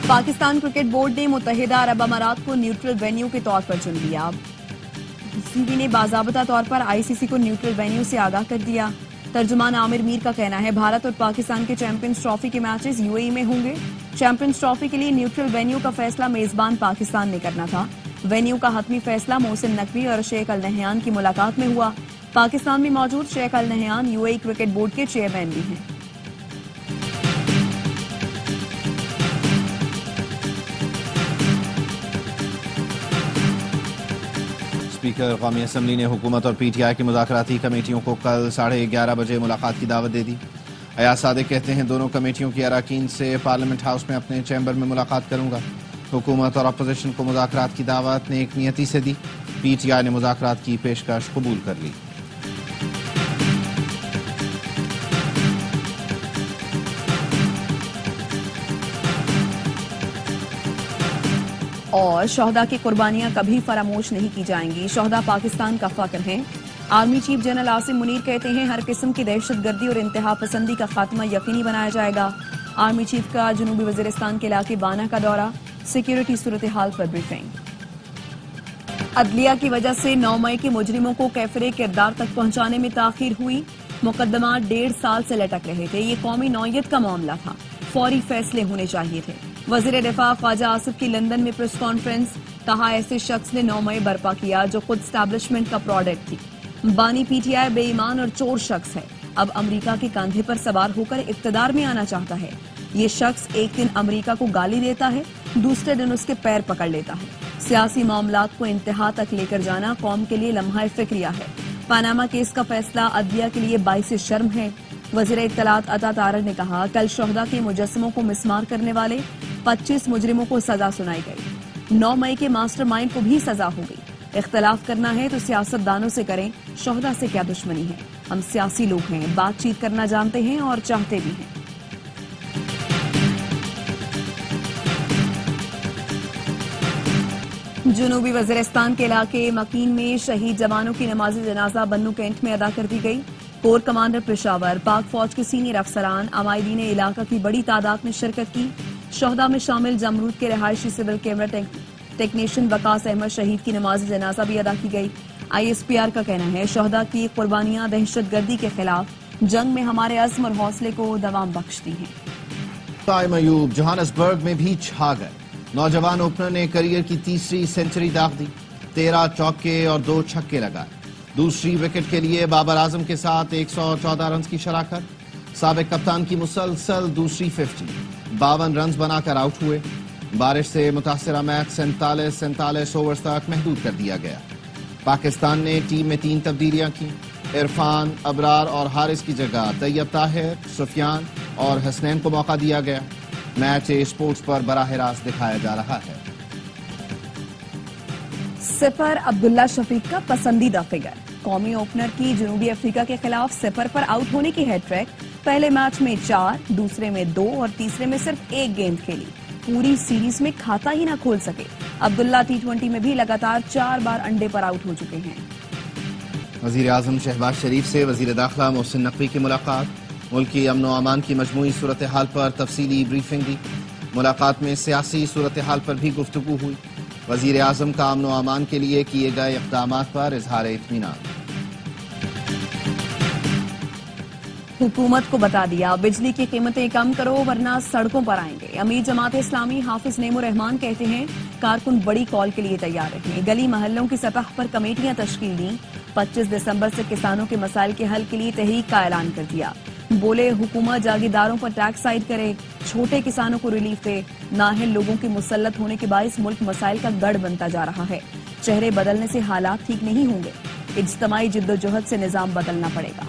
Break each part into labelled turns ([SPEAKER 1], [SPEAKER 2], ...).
[SPEAKER 1] Pakistan cricket board نے متحدہ عرب امارات کو نیوٹرل وینیو کے طور پر چن لیا۔ سی بی نے باضابطہ طور پر آئی سی سی کو نیوٹرل وینیو سے آگاہ کر دیا۔ ترجمان عامر میر کا کہنا ہے بھارت اور پاکستان کے چیمپئنز ٹرافی کے میچز یو اے ای میں ہوں گے۔ چیمپئنز ٹرافی کے لیے نیوٹرل وینیو کا فیصلہ میزبان پاکستان نے کرنا تھا۔ وینیو کا حتمی فیصلہ محسن نقوی اور شیخ النہیان کی ملاقات میں ہوا۔ پاکستان میں موجود شیخ Al Nahyan you a E cricket board کے چیئرمین بھی ہیں۔
[SPEAKER 2] اسپیکر قومی اسمبلی نے حکومت اور پی ٹی آئی کی مذاکراتی کمیٹیوں کو کل 11:30 بجے ملاقات کی دعوت دے دی۔ ایاز صادق کہتے ہیں دونوں کمیٹیوں کی اراکین سے پارلیمنٹ ہاؤس میں اپنے چیمبر میں ملاقات کروں گا۔ حکومت اور اپوزیشن کو مذاکرات کی دعوت نیک نیتی سے دی۔ پی ٹی آئی نے مذاکرات کی پیشکش قبول کر لی۔
[SPEAKER 1] اور شہداء کی قربانیاں کبھی فراموش نہیں کی جائیں گی، شہداء پاکستان کا فخر ہیں۔ Army chief general Asim Munir کہتے ہیں ہر قسم کی دہشت گردی اور انتہا پسندی کا خاتمہ یقینی بنایا جائے گا۔ آرمی چیف کا جنوبی وزیرستان کے علاقے بانا کا دورہ، سیکیورٹی صورتحال پر بریفنگ۔ عدلیہ کی وجہ سے 9 مئی کے مجرموں کو کیفر کردار تک پہنچانے میں تاخیر ہوئی۔ مقدمات 1.5 سال سے لٹک رہے تھے۔ یہ قومی نوعیت کا معاملہ تھا، فوری فیصلے ہونے چاہیے تھے۔ وزیر دفاع خواجہ آصف کی لندن میں پریس کانفرنس، کہا ایسے شخص نے 9 مئی برپا کیا جو خود اسٹیبلشمنٹ کا پروڈکٹ تھی۔ بانی پی ٹی آئی بے ایمان اور چور شخص ہے، اب امریکہ کے کاندھے پر سوار ہو کر اقتدار میں آنا چاہتا ہے۔ یہ شخص ایک دن امریکہ کو گالی دیتا ہے، دوسرے دن اس کے پیر پکڑ لیتا ہے۔ سیاسی معاملات کو انتہا تک لے کر جانا قوم کے لیے لمحہ فکریہ ہے۔ پاناما کیس کا فیصلہ عدلیہ کے لیے باعث شرم ہے۔ وزیر اطلاعات عطا تارڑ نے کہا کل شہداء کے مجسموں کو مسمار کرنے والے 25 مجرموں کو سزا سنائی گئی۔ 9 مئی کے ماسٹر مائنڈ کو بھی سزا ہو گئی۔ اختلاف کرنا ہے تو سیاست دانوں سے کریں، شہداء سے کیا دشمنی ہے؟ ہم سیاسی لوگ ہیں، بات چیت کرنا جانتے ہیں اور چاہتے بھی ہیں۔ جنوبی وزیرستان کے علاقے مکین میں شہید جوانوں کی نماز جنازہ بنو کینٹ میں ادا کر دی گئی۔ کور کمانڈر پشاور، پاک فوج کے سینئر افسران، عمائدین علاقہ کی بڑی تعداد میں شرکت کی۔ شہداء میں شامل جمرود کے رہائشی سول کیمرہ ٹیکنیشین وقاص احمد شہید کی نماز جنازہ بھی ادا کی گئی۔ آئی ایس پی آر کا کہنا ہے شہداء کی قربانیاں دہشت گردی کے خلاف جنگ میں ہمارے عزم اور حوصلے کو دوام بخشتی ہیں۔
[SPEAKER 2] ٹائم ایوب جوہانسبرگ میں بھی چھا گئے۔ نوجوان اوپنر نے کیریئر کی تیسری سنچری داغ دی، 13 چوکے اور 2 چھکے لگائے۔ دوسری وکٹ کے لیے بابر اعظم کے ساتھ 114 رنز کی شراکت۔ سابق کپتان کی مسلسل دوسری 50، 52 رنز بنا کر آؤٹ ہوئے۔ بارش سے متاثرہ میچ 47 اوورز تک محدود کر دیا گیا۔ پاکستان نے ٹیم میں 3 تبدیلیاں کی۔ عرفان، ابرار اور حارث کی جگہ طیب طاہر، سفیان اور حسنین کو موقع دیا گیا۔ میچ اسپورٹس پر براہ راست دکھایا جا رہا ہے۔
[SPEAKER 1] سپر عبداللہ شفیق کا پسندیدہ فگر، قومی اوپنر کی جنوبی افریقہ کے خلاف سپر پر آؤٹ ہونے کی ہیٹ ٹریک۔ پہلے میچ میں 4، دوسرے میں 2 اور تیسرے میں صرف 1 گیند کھیلی۔ پوری سیریز میں کھاتا ہی نہ کھول سکے۔ عبداللہ T20 میں بھی لگاتار 4 بار انڈے پر آؤٹ ہو چکے ہیں۔
[SPEAKER 2] وزیر اعظم شہباز شریف سے وزیر داخلہ محسن نقوی کی ملاقات، ملکی امن و امان کی مجموعی صورتحال پر تفصیلی بریفنگ دی۔ ملاقات میں سیاسی صورتحال پر بھی گفتگو ہوئی۔ وزیر اعظم کا امن و امان کے لیے کیے گئے اقدامات پر اظہار اطمینان۔
[SPEAKER 1] حکومت کو بتا دیا بجلی کی قیمتیں کم کرو ورنہ سڑکوں پر آئیں گے۔ امیر جماعت اسلامی حافظ نعیم الرحمان کہتے ہیں کارکن بڑی کال کے لیے تیار رہیں۔ گلی محلوں کی سطح پر کمیٹیاں تشکیل دیں۔ 25 دسمبر سے کسانوں کے مسائل کے حل کے لیے تحریک کا اعلان کر دیا۔ بولے حکومت جاگیرداروں پر ٹیکس عائد کرے، چھوٹے کسانوں کو ریلیف دے۔ نااہل لوگوں کے مسلط ہونے کے باعث ملک مسائل کا گڑھ بنتا جا رہا ہے۔ چہرے بدلنے سے حالات ٹھیک نہیں ہوں گے، اجتماعی جدوجہد سے نظام بدلنا پڑے گا۔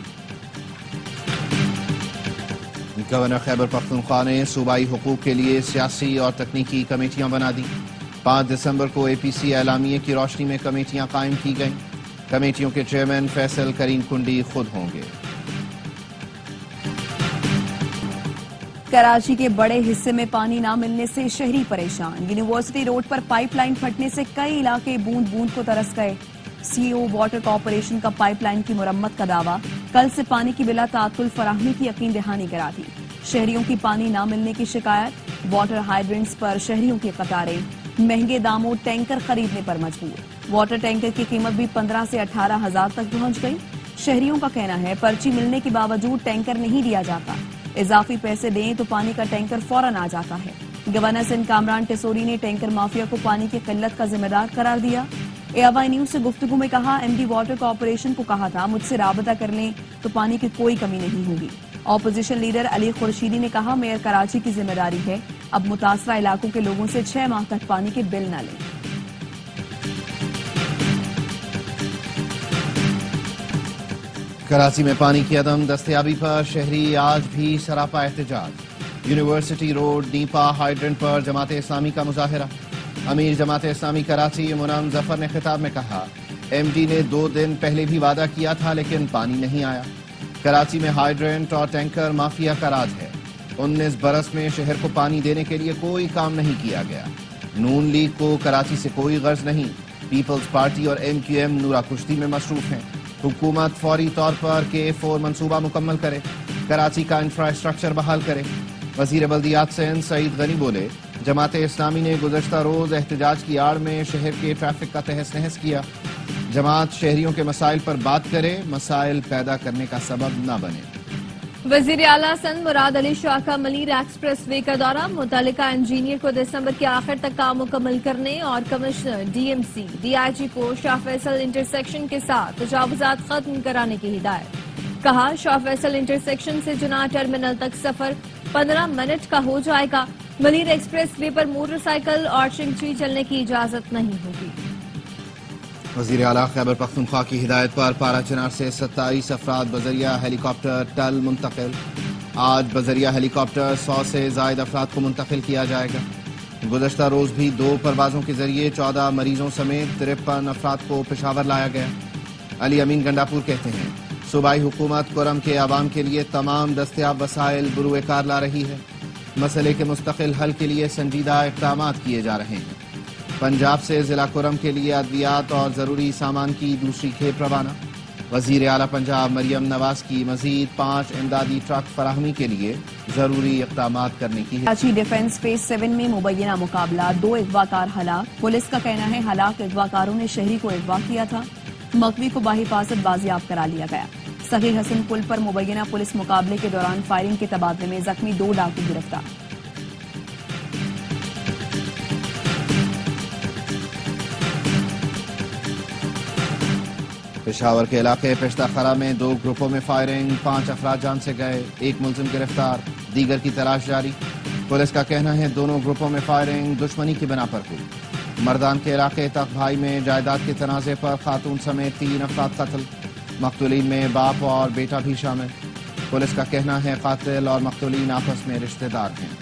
[SPEAKER 2] گورنر خیبر پختونخوا نے صوبائی حقوق کے لیے سیاسی اور تکنیکی کمیٹیاں بنا دی۔ 5 دسمبر کو اے پی سی اعلامیے کی روشنی میں کمیٹیاں قائم کی گئیں۔ کمیٹیوں کے چیئرمین فیصل کریم کنڈی خود ہوں گے۔
[SPEAKER 1] کراچی کے بڑے حصے میں پانی نہ ملنے سے شہری پریشان۔ یونیورسٹی روڈ پر پائپ لائن پھٹنے سے کئی علاقے بوند بوند کو ترس گئے۔ سی او واٹر کارپوریشن کا پائپ لائن کی مرمت کا دعویٰ، کل سے پانی کی بلا تعطل فراہمی کی یقین دہانی کرا دی۔ شہریوں کی پانی نہ ملنے کی شکایت، واٹر ہائیڈرنٹس پر شہریوں کی قطاریں، مہنگے داموں ٹینکر خریدنے پر مجبور۔ واٹر ٹینکر کی قیمت بھی 15 سے 18 ہزار تک پہنچ گئی۔ شہریوں کا کہنا ہے پرچی ملنے کے باوجود ٹینکر نہیں دیا جاتا، اضافی پیسے دیں تو پانی کا ٹینکر فوراً آ جاتا ہے۔ گورنر سندھ کامران ٹیسوری نے ٹینکر مافیا کو پانی کی قلت کا ذمہ دار قرار دیا۔ AY نیوز سے گفتگو میں کہا MD واٹر کارپوریشن کو کہا تھا مجھ سے رابطہ کر لیں تو پانی کی کوئی کمی نہیں ہوگی۔ اپوزیشن لیڈر علی خورشیدی نے کہا میئر کراچی کی ذمہ داری ہے اب متاثرہ علاقوں کے لوگوں سے 6 ماہ تک پانی کے بل نہ لیں۔
[SPEAKER 2] کراچی میں پانی کی عدم دستیابی پر شہری آج بھی سراپا احتجاج۔ یونیورسٹی روڈ نیپا ہائیڈرنٹ پر جماعت اسلامی کا مظاہرہ۔ امیر جماعت اسلامی کراچی منعم ظفر نے خطاب میں کہا MD نے 2 دن پہلے بھی وعدہ کیا تھا لیکن پانی نہیں آیا۔ کراچی میں ہائیڈرنٹ اور ٹینکر مافیا کا راج ہے۔ 19 برس میں شہر کو پانی دینے کے لیے کوئی کام نہیں کیا گیا۔ نون لیگ کو کراچی سے کوئی غرض نہیں۔ پیپلز پارٹی اور MQM نورا کشتی میں مصروف ہیں۔ حکومت فوری طور پر K4 منصوبہ مکمل کرے، کراچی کا انفراسٹرکچر بحال کرے۔ وزیر بلدیات سندھ سعید غنی بولے جماعت اسلامی نے گزشتہ روز احتجاج کی آڑ میں شہر کے ٹریفک کا تہس نہس کیا۔ جماعت شہریوں کے مسائل پر بات کرے، مسائل پیدا کرنے کا سبب نہ بنے۔
[SPEAKER 3] وزیر اعلیٰ سندھ مراد علی شاہ کا منیر ایکسپریس وے کا دورہ، متعلقہ انجینئر کو دسمبر کے آخر تک کام مکمل کرنے اور کمشنر DMC DIG کو شاہ فیصل انٹرسیکشن کے ساتھ تجاوزات ختم کرانے کی ہدایت۔ کہا شاہ فیصل انٹرسیکشن سے جناح ٹرمینل تک سفر 15 منٹ کا ہو جائے گا۔ منیر ایکسپریس وے پر موٹر سائیکل اور چنگچی چلنے کی اجازت نہیں ہوگی۔
[SPEAKER 2] وزیر اعلیٰ خیبر پختونخوا کی ہدایت پر پارا چنار سے 27 افراد بذریعہ ہیلی کاپٹر ٹل منتقل۔ آج بذریعہ ہیلی کاپٹر 100 سے زائد افراد کو منتقل کیا جائے گا۔ گزشتہ روز بھی 2 پروازوں کے ذریعے 14 مریضوں سمیت 53 افراد کو پشاور لایا گیا۔ علی امین گنڈاپور کہتے ہیں صوبائی حکومت کرم کے عوام کے لیے تمام دستیاب وسائل بروئے کار لا رہی ہے۔ مسئلے کے مستقل حل کے لیے سنجیدہ اقدامات کیے جا رہے ہیں۔ پنجاب سے ضلع کرم کے لیے ادویات اور ضروری سامان کی دوسری کھیپ روانہ۔ وزیر اعلیٰ پنجاب مریم نواز کی مزید 5 امدادی ٹرک فراہمی کے لیے ضروری اقدامات کرنے کی
[SPEAKER 1] کراچی ڈیفنس فیز 7 میں مبینہ مقابلہ، 2 اغوا کار ہلاک۔ پولیس کا کہنا ہے ہلاک اغوا کاروں نے شہری کو اغوا کیا تھا، مغوی کو بحفاظت بازیاب کرا لیا گیا۔ صغیر حسن پل پر مبینہ پولیس مقابلے کے دوران فائرنگ کے تبادلے میں زخمی 2 ڈاکو گرفتار۔
[SPEAKER 2] پشاور کے علاقے پشتہ خرا میں 2 گروپوں میں فائرنگ، 5 افراد جان سے گئے، 1 ملزم گرفتار، دیگر کی تلاش جاری۔ پولیس کا کہنا ہے دونوں گروپوں میں فائرنگ دشمنی کی بنا پر ہوئی۔ مردان کے علاقے تخت بھائی میں جائیداد کے تنازع پر خاتون سمیت 3 افراد قتل، مقتولین میں باپ اور بیٹا بھی شامل۔ پولیس کا کہنا ہے قاتل اور مقتولین آپس میں رشتہ دار ہیں۔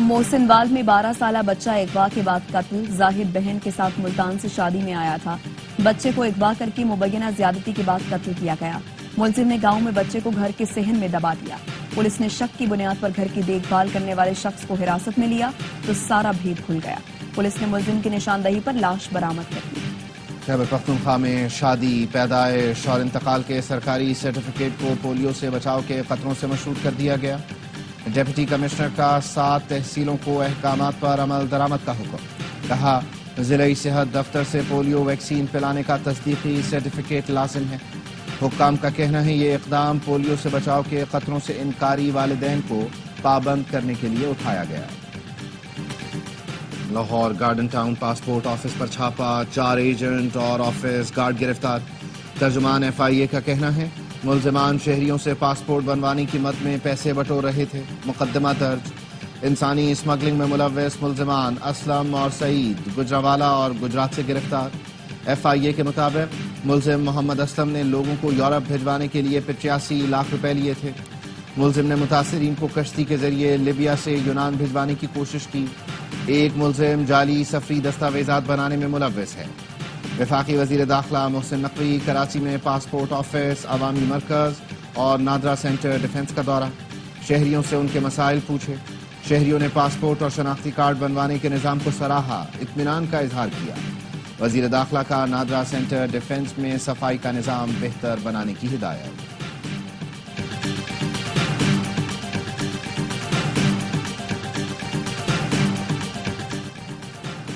[SPEAKER 1] محسن وال میں 12 سالہ بچہ اغوا کے بعد قتل، زاہد بہن کے ساتھ ملتان سے شادی میں آیا تھا، بچے کو اغوا کر کے مبینہ زیادتی کے بعد قتل کیا گیا۔ ملزم نے گاؤں میں بچے کو گھر کے صحن میں دبا دیا۔ پولیس نے شک کی بنیاد پر گھر کی دیکھ بھال کرنے والے شخص کو حراست میں لیا تو سارا بھید کھل گیا۔ پولیس نے ملزم کی نشاندہی پر لاش برآمد کر لی۔
[SPEAKER 2] خیبر پختونخوا میں شادی، پیدائش اور انتقال کے سرکاری سرٹیفکیٹ کو پولیو سے بچاؤ کے خطروں سے مشروط کر دیا گیا۔ ڈپٹی کمشنر کا 7 تحصیلوں کو احکامات پر عمل درآمد کا حکم۔ کہا ضلعی صحت دفتر سے پولیو ویکسین پلانے کا تصدیقی سرٹیفکیٹ لازم ہے۔ حکام کا کہنا ہے یہ اقدام پولیو سے بچاؤ کے خطروں سے انکاری والدین کو پابند کرنے کے لیے اٹھایا گیا۔ Lahore garden town passport office پر چھاپا، 4 ایجنٹ اور آفس گارڈ گرفتار۔ ترجمان FIA کا کہنا ہے ملزمان شہریوں سے پاسپورٹ بنوانے کی مد میں پیسے بٹور رہے تھے۔ مقدمہ درج۔ انسانی اسمگلنگ میں ملوث ملزمان اسلم اور سعید گجرانوالہ اور گجرات سے گرفتار۔ FIA کے مطابق ملزم محمد اسلم نے لوگوں کو یورپ بھجوانے کے لیے 85 لاکھ روپے لیے تھے۔ ملزم نے متاثرین کو کشتی کے ذریعے لیبیا سے یونان بھجوانے کی کوشش کی۔ ایک ملزم جعلی سفری دستاویزات بنانے میں ملوث ہے۔ وفاقی وزیر داخلہ محسن نقوی کراچی میں پاسپورٹ آفس، عوامی مرکز اور نادرا سینٹر ڈیفنس کا دورہ، شہریوں سے ان کے مسائل پوچھے۔ شہریوں نے پاسپورٹ اور شناختی کارڈ بنوانے کے نظام کو سراہا، اطمینان کا اظہار کیا۔ وزیر داخلہ کا نادرا سینٹر ڈیفنس میں صفائی کا نظام بہتر بنانے کی ہدایت۔